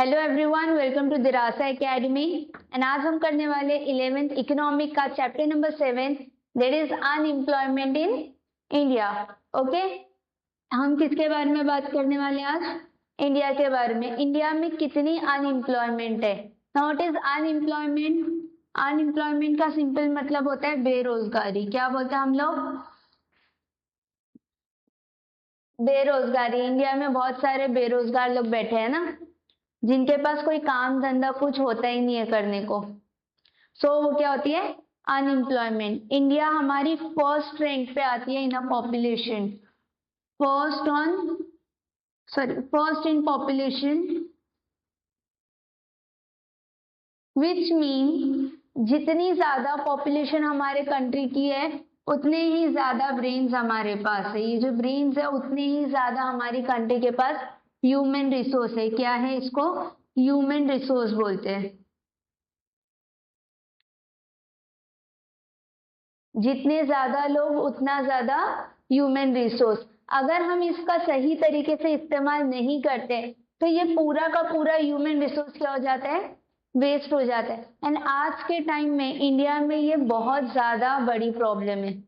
Hello everyone, welcome to Dirasa academy. And आज हम करने वाले 11th इकोनॉमिक का chapter number 7 that is unemployment in India. Okay, हम किसके बारे में बात करने वाले हैं आज? इंडिया के बारे में। इंडिया में कितनी अनएम्प्लॉयमेंट है? Now what is unemployment? Unemployment का सिंपल मतलब होता है बेरोजगारी। क्या बोलते हैं हम लोग? बेरोजगारी। इंडिया में बहुत सारे बेरोजगार लोग बैठे हैं ना, जिनके पास कोई काम धंधा कुछ होता ही नहीं है करने को। वो क्या होती है? अनएम्प्लॉयमेंट। इंडिया हमारी फर्स्ट रैंक पे आती है in a population, first in population, which mean जितनी ज्यादा पॉपुलेशन हमारे कंट्री की है उतने ही ज्यादा ब्रेन्स हमारे पास है। ये जो ब्रेन्स है उतने ही ज्यादा हमारी कंट्री के पास ह्यूमन रिसोर्स है। क्या है इसको? ह्यूमन रिसोर्स बोलते हैं। जितने ज्यादा लोग उतना ज्यादा ह्यूमन रिसोर्स। अगर हम इसका सही तरीके से इस्तेमाल नहीं करते तो ये पूरा का पूरा ह्यूमन रिसोर्स क्या हो जाता है? वेस्ट हो जाता है। एंड आज के टाइम में इंडिया में ये बहुत ज्यादा बड़ी प्रॉब्लम है।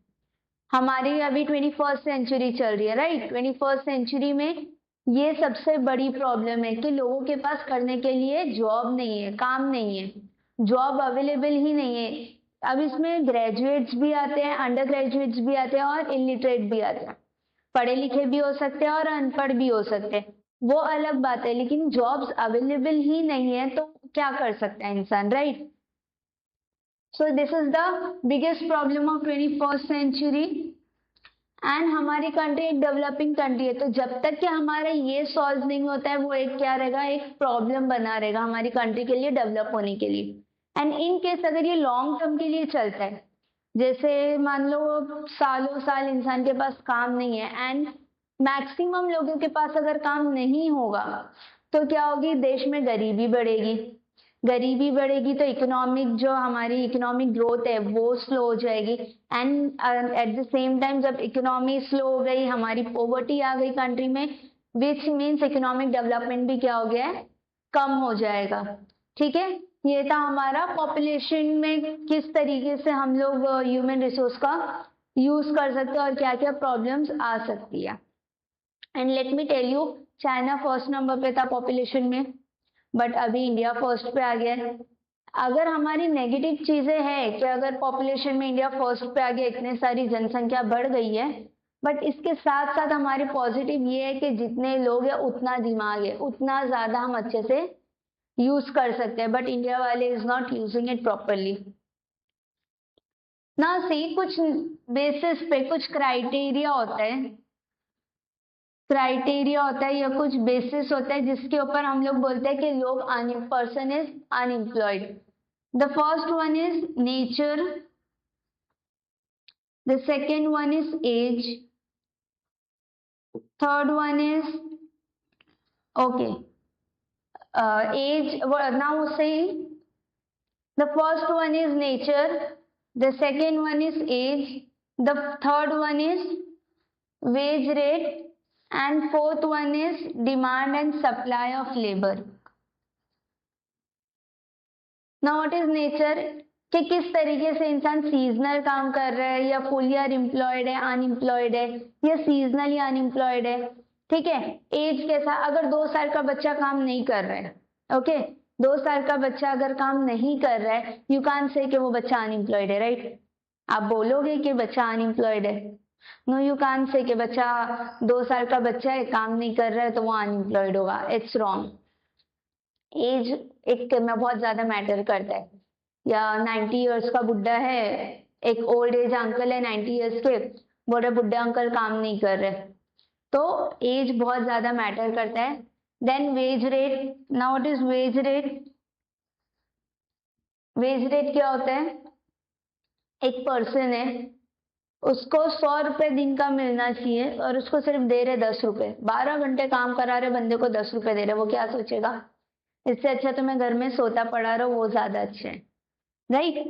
हमारी अभी 21st सेंचुरी चल रही है, राइट? 21st सेंचुरी में ये सबसे बड़ी प्रॉब्लम है कि लोगों के पास करने के लिए जॉब नहीं है, काम नहीं है, जॉब अवेलेबल ही नहीं है। अब इसमें ग्रेजुएट्स भी आते हैं, अंडर ग्रेजुएट्स भी आते हैं और इलिटरेट भी आते हैं। पढ़े लिखे भी हो सकते हैं और अनपढ़ भी हो सकते हैं, वो अलग बात है। लेकिन जॉब्स अवेलेबल ही नहीं है तो क्या कर सकता है इंसान, right? So this is the biggest problem of 21st century. And हमारी कंट्री एक डेवलपिंग कंट्री है, तो जब तक कि हमारा ये सॉल्व नहीं होता है वो एक क्या रहेगा? एक प्रॉब्लम बना रहेगा हमारी कंट्री के लिए डेवलप होने के लिए। एंड इन केस अगर ये लॉन्ग टर्म के लिए चलता है, जैसे मान लो सालों साल इंसान के पास काम नहीं है एंड मैक्सिमम लोगों के पास अगर काम नहीं होगा तो क्या होगी? देश में गरीबी बढ़ेगी। गरीबी बढ़ेगी तो इकोनॉमिक जो हमारी इकोनॉमिक ग्रोथ है वो स्लो हो जाएगी। And at the same time जब इकोनॉमी स्लो हो गई, हमारी पॉवर्टी आ गई कंट्री में, विच मीन्स इकोनॉमिक डेवलपमेंट भी क्या हो गया है? कम हो जाएगा। ठीक है, ये था हमारा पॉपुलेशन में किस तरीके से हम लोग ह्यूमन रिसोर्स का यूज कर सकते हैं और क्या क्या प्रॉब्लम्स आ सकती है। And let me tell you, China first number पे था पॉपुलेशन में, बट अभी इंडिया फर्स्ट पे आ गया है। अगर हमारी नेगेटिव चीजें हैं कि अगर पॉपुलेशन में इंडिया फर्स्ट पे आ गया, इतने सारी जनसंख्या बढ़ गई है, बट इसके साथ साथ हमारी पॉजिटिव ये है कि जितने लोग हैं उतना दिमाग है, उतना ज्यादा हम अच्छे से यूज कर सकते हैं। बट इंडिया वाले is not using it properly ना। सी कुछ बेसिस पे कुछ क्राइटेरिया होता है, या कुछ बेसिस होता है जिसके ऊपर हम लोग बोलते हैं कि लोग person is unemployed. The first one is nature, the second one is age, third one is okay age. Now say the first one is nature, the second one is age, the third one is wage rate, and fourth one is demand and supply of labor. Now what is nature? कि किस तरीके से इंसान seasonal काम कर रहा है या फुल ईयर एम्प्लॉयड है, अनएम्प्लॉयड है, या सीजनली अनएम्प्लॉयड है। ठीक है, एज कैसा? अगर 2 साल का बच्चा काम नहीं कर रहा है, ओके, 2 साल का बच्चा अगर काम नहीं कर रहा है, यू कांट से कि वो बच्चा अनएम्प्लॉयड है, राइट? आप बोलोगे कि बच्चा अनएम्प्लॉयड है? नो, यू कांट से कि बच्चा 2 साल का बच्चा है, काम नहीं कर रहा है तो वो अनएम्प्लॉयड होगा। It's wrong. एज एक में बहुत ज्यादा मैटर करता है। या 90 इयर्स का बुढ़ा है, एक ओल्ड एज अंकल है 90 इयर्स के, बोले बुढ़े अंकल काम नहीं कर रहे, तो एज बहुत ज्यादा मैटर करता है। Then wage rate. Now what is wage rate? Wage rate क्या होता है? एक पर्सन है, उसको 100 रुपए दिन का मिलना चाहिए और उसको सिर्फ दे रहे 10 रुपए। 12 घंटे काम करा रहे बंदे को 10 रुपए दे रहे, वो क्या सोचेगा? इससे अच्छा तो मैं घर में सोता पड़ा रहा हूँ, वो ज्यादा अच्छा है, राइट?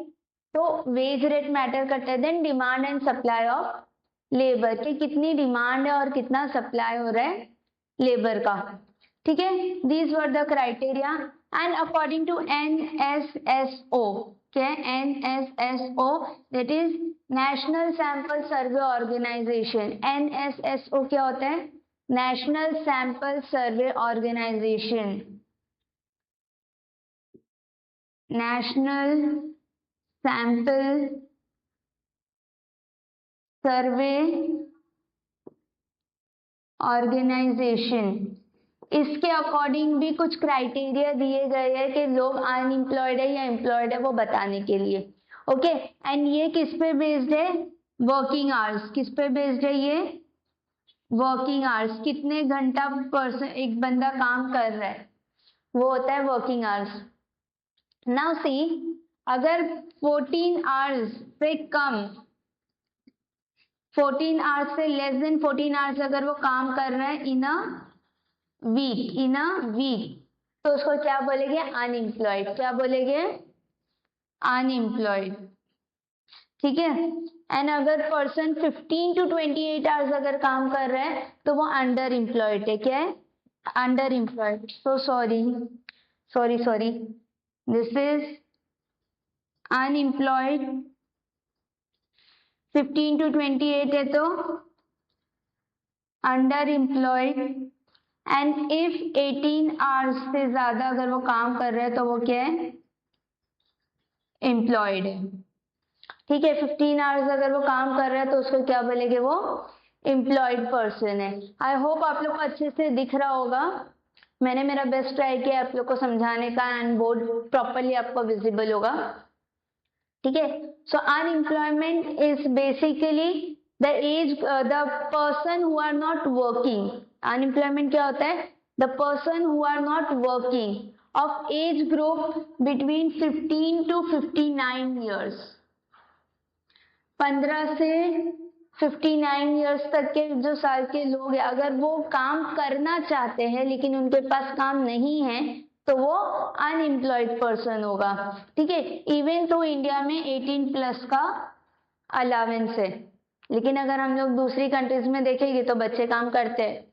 तो वेज रेट मैटर करता है। Then demand and supply of labour, कि कितनी डिमांड है और कितना सप्लाई हो रहा है लेबर का। ठीक है, these were the criteria and according to NSSO, क्या है NSSO, that is National Sample Survey Organization. NSSO क्या होता है? National Sample Survey Organization. National Sample Survey Organization. इसके अकॉर्डिंग भी कुछ क्राइटेरिया दिए गए हैं कि लोग अनएम्प्लॉयड है या एम्प्लॉयड है वो बताने के लिए. ओके, एंड ये किस पे बेस्ड है? Working hours. किस पे बेस्ड है ये? Working hours. कितने घंटा पर्सन एक बंदा काम कर रहा है वो होता है वर्किंग आवर्स. नाउ सी, अगर 14 आवर्स से कम, 14 आवर्स से लेस देन 14 आवर्स अगर वो काम कर रहा है इन अ वीक, तो उसको क्या बोलेंगे? अनएम्प्लॉयड. क्या बोलेंगे? अनएम्प्लॉयड. ठीक है, एंड अगर पर्सन 15 to 28 आवर्स अगर काम कर रहा है तो वो अंडर एम्प्लॉयड है. क्या है? Under employed. So sorry, this is unemployed. 15 to 28 है तो under employed. And if 18 hours से ज्यादा अगर वो काम कर रहे हैं तो वो क्या है? एम्प्लॉयड है. ठीक है, 15 आवर्स अगर वो काम कर रहे हैं तो उसको क्या बोलेंगे? वो एम्प्लॉयड पर्सन है. आई होप आप लोग को अच्छे से दिख रहा होगा. मैंने मेरा बेस्ट ट्राई किया आप लोग को समझाने का एंड बोर्ड प्रॉपरली आपको विजिबल होगा. ठीक है, so unemployment is basically the age, the person who are not working. Unemployment क्या होता है? The person who are not working of age group between 15 to 59 years. 15 से 59 ईयर्स तक के जो साल के लोग हैं, अगर वो काम करना चाहते हैं लेकिन उनके पास काम नहीं है तो वो अनएम्प्लॉयड पर्सन होगा. ठीक है, इवन तो इंडिया में 18 प्लस का अलावेंस है, लेकिन अगर हम लोग दूसरी कंट्रीज में देखेंगे तो बच्चे काम करते हैं.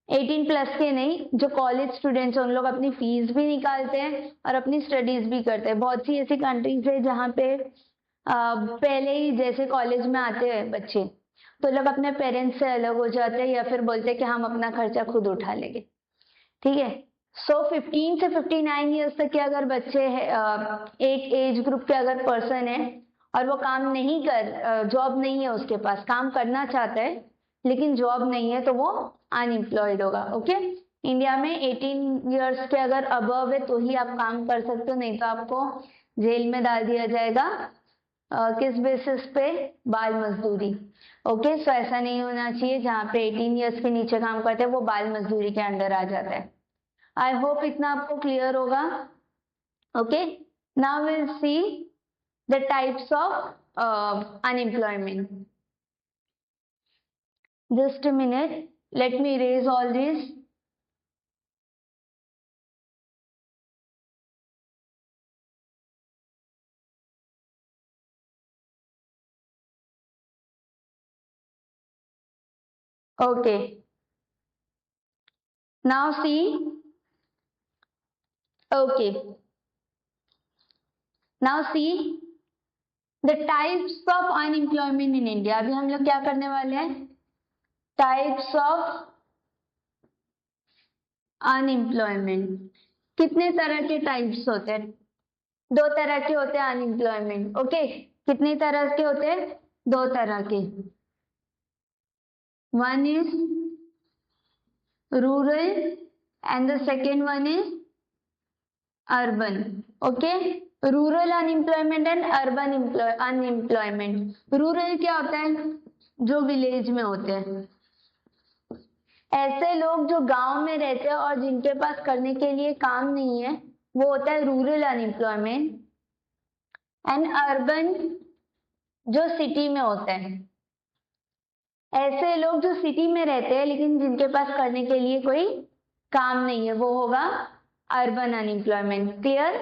18 प्लस के नहीं, जो कॉलेज स्टूडेंट्स उन लोग अपनी फीस भी निकालते हैं और अपनी स्टडीज भी करते हैं. बहुत सी ऐसी कंट्रीज है जहाँ पे पहले ही जैसे कॉलेज में आते हैं बच्चे तो लोग अपने पेरेंट्स से अलग हो जाते हैं या फिर बोलते हैं कि हम अपना खर्चा खुद उठा लेंगे. ठीक है, सो 15 से 59 ईयर्स तक के अगर बच्चे हैं, एक एज ग्रुप के अगर पर्सन है और वो काम नहीं जॉब नहीं है उसके पास, काम करना चाहता है लेकिन जॉब नहीं है तो वो अनएम्प्लॉयड होगा. ओके, इंडिया में 18 ईयर्स के अगर अबव है तो ही आप काम कर सकते हो, नहीं तो आपको जेल में डाल दिया जाएगा. किस बेसिस पे? बाल मजदूरी. ओके, सो ऐसा नहीं होना चाहिए. जहाँ पे 18 ईयर्स के नीचे काम करते हैं वो बाल मजदूरी के अंडर आ जाता है. आई होप इतना आपको क्लियर होगा. Okay, now will see the types of unemployment. Just a minute, let me erase all this. Okay, now see. Okay, now see the types of unemployment in India. अभी हम लोग क्या करने वाले हैं? Types of unemployment. कितने तरह के टाइप्स होते हैं? 2 तरह के होते हैं अनएम्प्लॉयमेंट. ओके, कितने तरह के होते हैं? 2 तरह के. One is rural and the second one is urban. Okay, rural unemployment and urban unemployment. Rural क्या होता है? जो विलेज में होते हैं, ऐसे लोग जो गांव में रहते हैं और जिनके पास करने के लिए काम नहीं है, वो होता है रूरल अनएम्प्लॉयमेंट. एंड अर्बन जो सिटी में होते हैं, ऐसे लोग जो सिटी में रहते हैं लेकिन जिनके पास करने के लिए कोई काम नहीं है, वो होगा urban unemployment. Clear?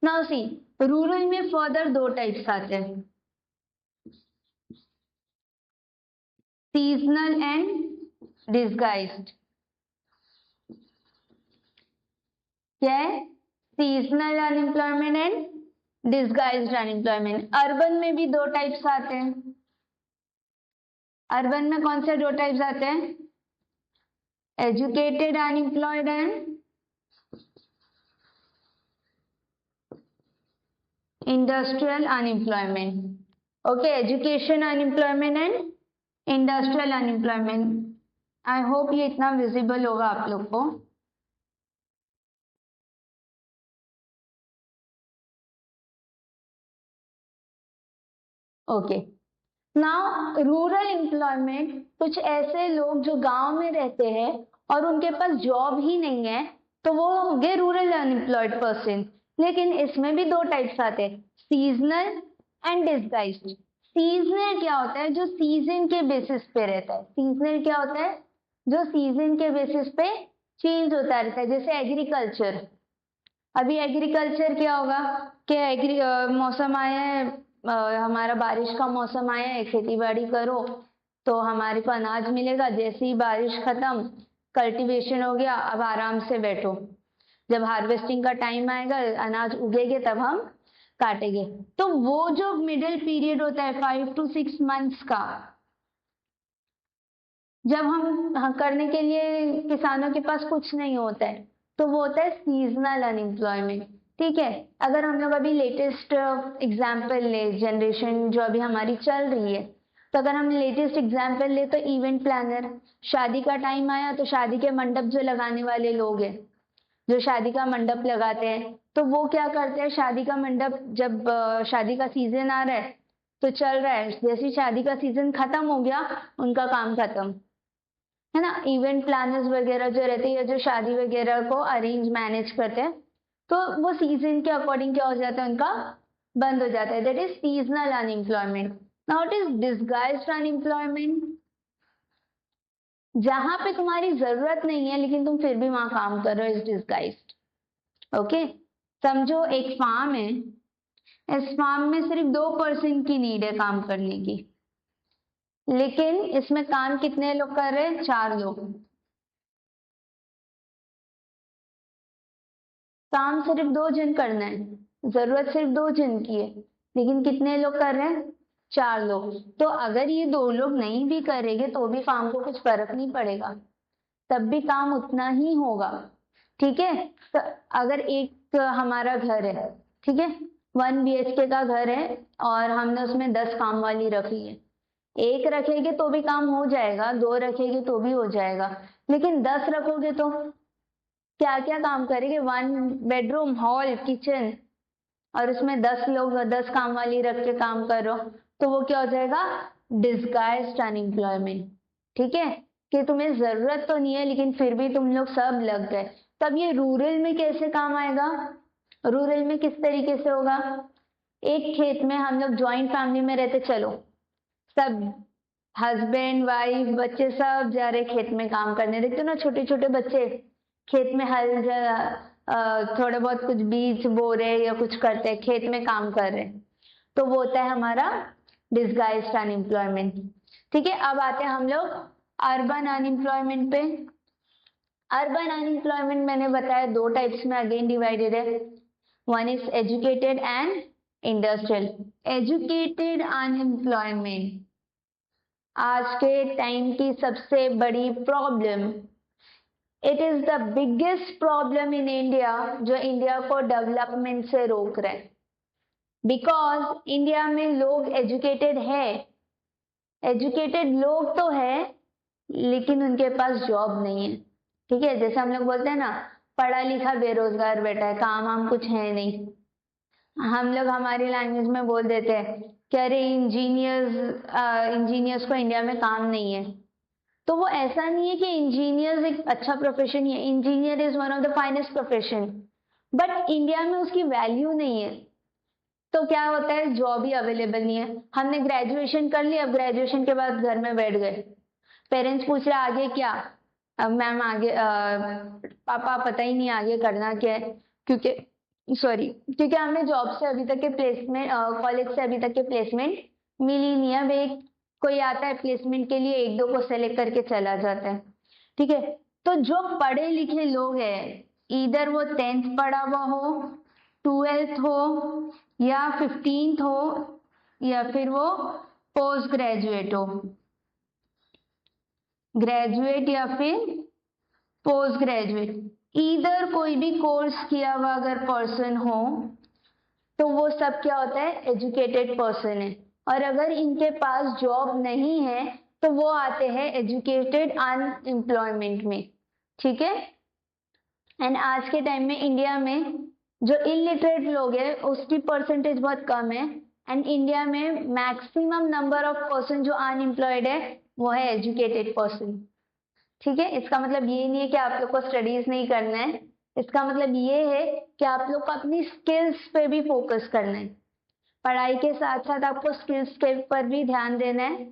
Now see, rural में फर्दर 2 टाइप्स आते हैं, सीजनल एंड डिसगाइज्ड. क्या है? Seasonal unemployment and disguised unemployment. Urban में भी दो टाइप्स आते हैं। अर्बन में कौन से दो टाइप्स आते हैं? Educated unemployed and industrial unemployment. Okay, education unemployment and industrial unemployment. I hope ये इतना विजिबल होगा आप लोग को। ओके, नाउ रूरल एम्प्लॉयमेंट, कुछ ऐसे लोग जो गांव में रहते हैं और उनके पास जॉब ही नहीं है, तो वो हो गए रूरल अनएम्प्लॉयड पर्सन। लेकिन इसमें भी दो टाइप्स आते हैं, सीजनल एंड डिसगाइज्ड। सीजनल क्या होता है? जो सीजन के बेसिस पे रहता है। सीजनल क्या होता है? जो सीजन के बेसिस पे चेंज होता रहता है। जैसे एग्रीकल्चर, अभी एग्रीकल्चर क्या होगा कि मौसम आया है, हमारा बारिश का मौसम आया है, खेती बाड़ी करो तो हमारे को अनाज मिलेगा। जैसे ही बारिश खत्म, कल्टीवेशन हो गया, अब आराम से बैठो, जब हार्वेस्टिंग का टाइम आएगा, अनाज उगेगे, तब हम काटेंगे। तो वो जो मिडिल पीरियड होता है 5 to 6 मंथ्स का, जब हम करने के लिए किसानों के पास कुछ नहीं होता है, तो वो होता है सीजनल अनएम्प्लॉयमेंट। ठीक है, अगर हम लोग अभी लेटेस्ट एग्जाम्पल ले, जनरेशन जो अभी हमारी चल रही है, तो अगर हम लेटेस्ट एग्जाम्पल ले तो इवेंट प्लानर। शादी का टाइम आया तो शादी के मंडप जो लगाने वाले लोग हैं, जो शादी का मंडप लगाते हैं, तो वो क्या करते हैं, शादी का मंडप जब शादी का सीजन आ रहा है तो चल रहा है, जैसे ही शादी का सीजन खत्म हो गया, उनका काम खत्म, है ना। इवेंट प्लानर्स वगैरह जो रहते हैं, जो शादी वगैरह को अरेंज मैनेज करते हैं, तो वो सीजन के अकॉर्डिंग क्या हो जाता है, उनका बंद हो जाता है। That is seasonal unemployment. Now it is disguised unemployment, जहां पे तुम्हारी जरूरत नहीं है लेकिन तुम फिर भी वहां काम कर रहे हो, इज डिसगाइज्ड। ओके, समझो एक फार्म है, इस फार्म में सिर्फ 2% की नीड है काम करने की, लेकिन इसमें काम कितने लोग कर रहे हैं? 4 लोग। काम सिर्फ 2 जन करना है, जरूरत सिर्फ 2 जन की है, लेकिन कितने लोग कर रहे हैं? 4 लोग। तो अगर ये 2 लोग नहीं भी करेंगे तो भी फार्म को कुछ फर्क नहीं पड़ेगा, तब भी काम उतना ही होगा। ठीक है, तो अगर एक हमारा घर है, ठीक है, 1 BHK का घर है और हमने उसमें 10 काम वाली रखी है। एक रखेगे तो भी काम हो जाएगा, 2 रखेगे तो भी हो जाएगा, लेकिन 10 रखोगे तो क्या क्या काम करेंगे? 1 बेडरूम, हॉल, किचन, और उसमें 10 लोग, 10 काम वाली रख के काम करो, तो वो क्या हो जाएगा? Disguised unemployment. ठीक है, कि तुम्हें जरूरत तो नहीं है लेकिन फिर भी तुम लोग सब लग गए। तब ये रूरल में कैसे काम आएगा? रूरल में किस तरीके से होगा? एक खेत में हम लोग ज्वाइंट फैमिली में रहते, चलो सब हस्बैंड वाइफ बच्चे सब जा रहे खेत में काम करने। देखते हो ना, छोटे छोटे बच्चे खेत में हल थोड़ा बहुत कुछ बीज बो रहे या कुछ करते हैं, खेत में काम कर रहे हैं, तो वो होता है हमारा डिसगाइज्ड अनएम्प्लॉयमेंट। ठीक है, अब आते हैं हम लोग अर्बन अनएम्प्लॉयमेंट पे। अर्बन अनएम्प्लॉयमेंट मैंने बताया 2 टाइप्स में अगेन डिवाइडेड है, one is educated and industrial. Educated unemployment आज के टाइम की सबसे बड़ी problem, it is the biggest problem in India, जो इंडिया को डेवलपमेंट से रोक रहे हैं। बिकॉज इंडिया में लोग एजुकेटेड है, एजुकेटेड लोग तो है लेकिन उनके पास जॉब नहीं है। ठीक है, जैसे हम लोग बोलते हैं ना, पढ़ा लिखा बेरोजगार बैठा है, काम हम कुछ है नहीं। हम लोग हमारी लैंग्वेज में बोल देते हैं कि अरे इंजीनियर्स को इंडिया में काम नहीं है। तो वो ऐसा नहीं है कि इंजीनियर्स एक अच्छा प्रोफेशन ही है, engineer is one of the finest profession, but India में उसकी वैल्यू नहीं है। तो क्या होता है, जॉब ही अवेलेबल नहीं है। हमने ग्रेजुएशन कर ली, अब ग्रेजुएशन के बाद घर में बैठ गए, पेरेंट्स पूछ रहे आगे क्या? अब मैम आगे पापा पता ही नहीं आगे करना क्या है, क्योंकि हमें जॉब से अभी तक के प्लेसमेंट, कॉलेज से अभी तक के प्लेसमेंट मिली नहीं है। अब एक कोई आता है प्लेसमेंट के लिए, 1-2 को सेलेक्ट करके चला जाता है। ठीक है, तो जो पढ़े लिखे लोग हैं, ईदर वो 10th पढ़ा हुआ हो, 12th हो या 15th हो या फिर वो पोस्ट ग्रेजुएट हो, ग्रेजुएट या फिर पोस्ट ग्रेजुएट, ईदर कोई भी कोर्स किया हुआ अगर पर्सन हो तो वो सब क्या होता है, एजुकेटेड पर्सन है। और अगर इनके पास जॉब नहीं है तो वो आते हैं एजुकेटेड अनएम्प्लॉयमेंट में, ठीक है। एंड आज के टाइम में इंडिया में जो इलिटरेट लोग हैं उसकी परसेंटेज बहुत कम है, एंड इंडिया में मैक्सिमम नंबर ऑफ पर्सन जो अनएम्प्लॉयड है वो है एजुकेटेड पर्सन, ठीक है। इसका मतलब ये नहीं है कि आप लोग को स्टडीज नहीं करना है, इसका मतलब ये है कि आप लोग को अपनी स्किल्स पे भी फोकस करना है, पढ़ाई के साथ साथ आपको स्किल्स के पर भी ध्यान देना है,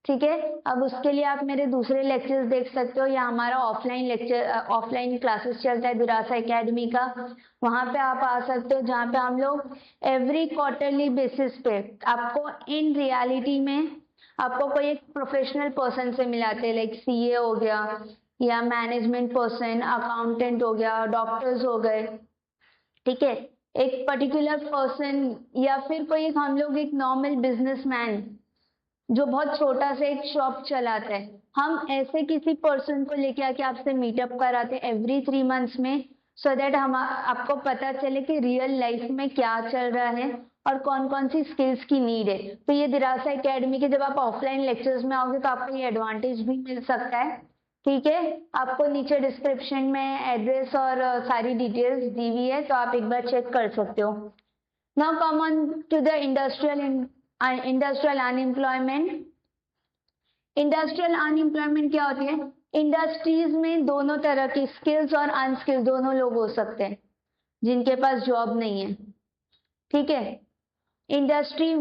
ठीक है। अब उसके लिए आप मेरे दूसरे लेक्चर्स देख सकते हो या हमारा ऑफलाइन क्लासेस चलता है दिरासा एकेडमी का, वहां पे आप आ सकते हो, जहाँ पे हम लोग एवरी क्वार्टरली बेसिस पे आपको इन रियलिटी में आपको कोई एक प्रोफेशनल पर्सन से मिलाते हैं, लाइक सीए हो गया या मैनेजमेंट पर्सन, अकाउंटेंट हो गया, डॉक्टर्स हो गए, ठीक है। एक पर्टिकुलर पर्सन या फिर कोई हम लोग एक नॉर्मल बिजनेसमैन जो बहुत छोटा सा एक शॉप चलाता है, हम ऐसे किसी पर्सन को लेके आके आपसे मीटअप कराते हैं एवरी 3 मंथ्स में, सो दैट हम आपको पता चले कि रियल लाइफ में क्या चल रहा है और कौन कौन सी स्किल्स की नीड है। तो ये दिरासा एकेडमी के जब आप ऑफलाइन लेक्चर्स में आओगे तो आपको ये एडवांटेज भी मिल सकता है, ठीक है। आपको नीचे डिस्क्रिप्शन में एड्रेस और सारी डिटेल्स दी हुई है, तो आप एक बार चेक कर सकते हो। Now come on to the industrial unemployment. Industrial unemployment क्या होती है, इंडस्ट्रीज में दोनों तरह की स्किल्स और अनस्किल्स दोनों लोग हो सकते हैं जिनके पास जॉब नहीं है, ठीक है। इंडस्ट्री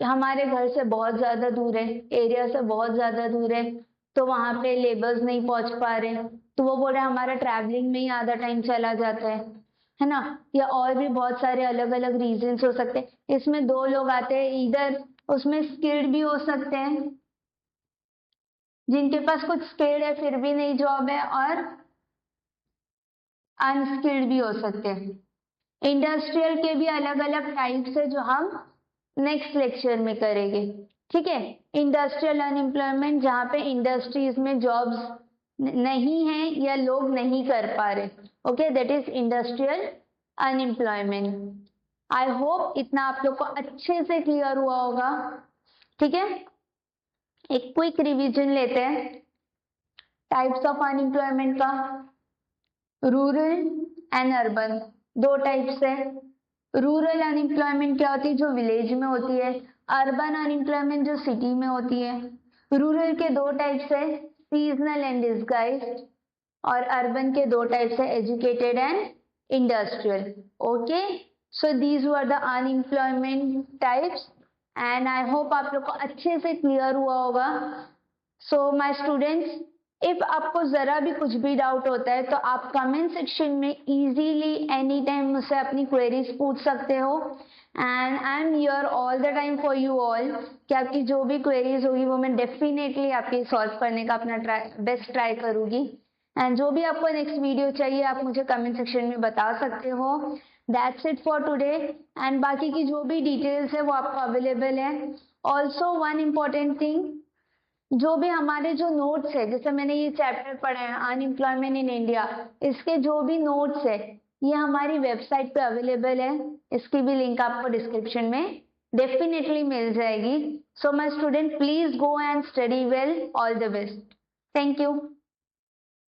हमारे घर से बहुत ज्यादा दूर है, एरिया से बहुत ज्यादा दूर है, तो वहां पे लेबर्स नहीं पहुंच पा रहे, तो वो बोल रहे हैं हमारा ट्रैवलिंग में ही आधा टाइम चला जाता है ना, या और भी बहुत सारे अलग अलग रीजंस हो सकते हैं। इसमें 2 लोग आते हैं, इधर उसमें स्किल्ड भी हो सकते हैं जिनके पास कुछ स्किल्ड है फिर भी नहीं जॉब है, और अनस्किल्ड भी हो सकते हैं। इंडस्ट्रियल के भी अलग अलग टाइप्स है जो हम नेक्स्ट लेक्चर में करेंगे, ठीक है। इंडस्ट्रियल अनएम्प्लॉयमेंट जहाँ पे इंडस्ट्रीज में जॉब्स नहीं है या लोग नहीं कर पा रहे, okay, that is industrial unemployment. I hope इतना आप लोग को अच्छे से क्लियर हुआ होगा, ठीक है। एक क्विक रिवीजन लेते हैं टाइप्स ऑफ अनएम्प्लॉयमेंट का। रूरल एंड अर्बन 2 टाइप्स है। रूरल अनएम्प्लॉयमेंट क्या होती है, जो विलेज में होती है, अर्बन अनएम्प्लॉयमेंट जो सिटी में होती है। रूरल के 2 टाइप्स है, सीजनल एंड डिस्गाइज्ड, और अर्बन के 2 टाइप्स है, educated and industrial, okay. So these were the unemployment types and I hope आप लोग को अच्छे से क्लियर हुआ होगा। सो माय स्टूडेंट्स, इफ आपको जरा भी कुछ भी डाउट होता है तो आप कमेंट सेक्शन में इजीली एनी टाइम मुझसे अपनी क्वेरीज पूछ सकते हो, and I am here all the time for you all, कि आपकी जो भी क्वेरीज होगी वो मैं डेफिनेटली आपकी सॉल्व करने का अपना बेस्ट ट्राई करूंगी। एंड जो भी आपको नेक्स्ट वीडियो चाहिए आप मुझे कमेंट सेक्शन में बता सकते हो। That's it for today, and बाकी की जो भी डिटेल्स है वो आपको अवेलेबल है। ऑल्सो वन इम्पॉर्टेंट थिंग, जो भी हमारे जो नोट्स है, जैसे मैंने ये चैप्टर पढ़ा है अनएम्प्लॉयमेंट इन इंडिया, इसके जो भी नोट्स है ये हमारी वेबसाइट पे अवेलेबल है, इसकी भी लिंक आपको डिस्क्रिप्शन में डेफिनेटली मिल जाएगी। So my student, please go and study well, all the best, thank you.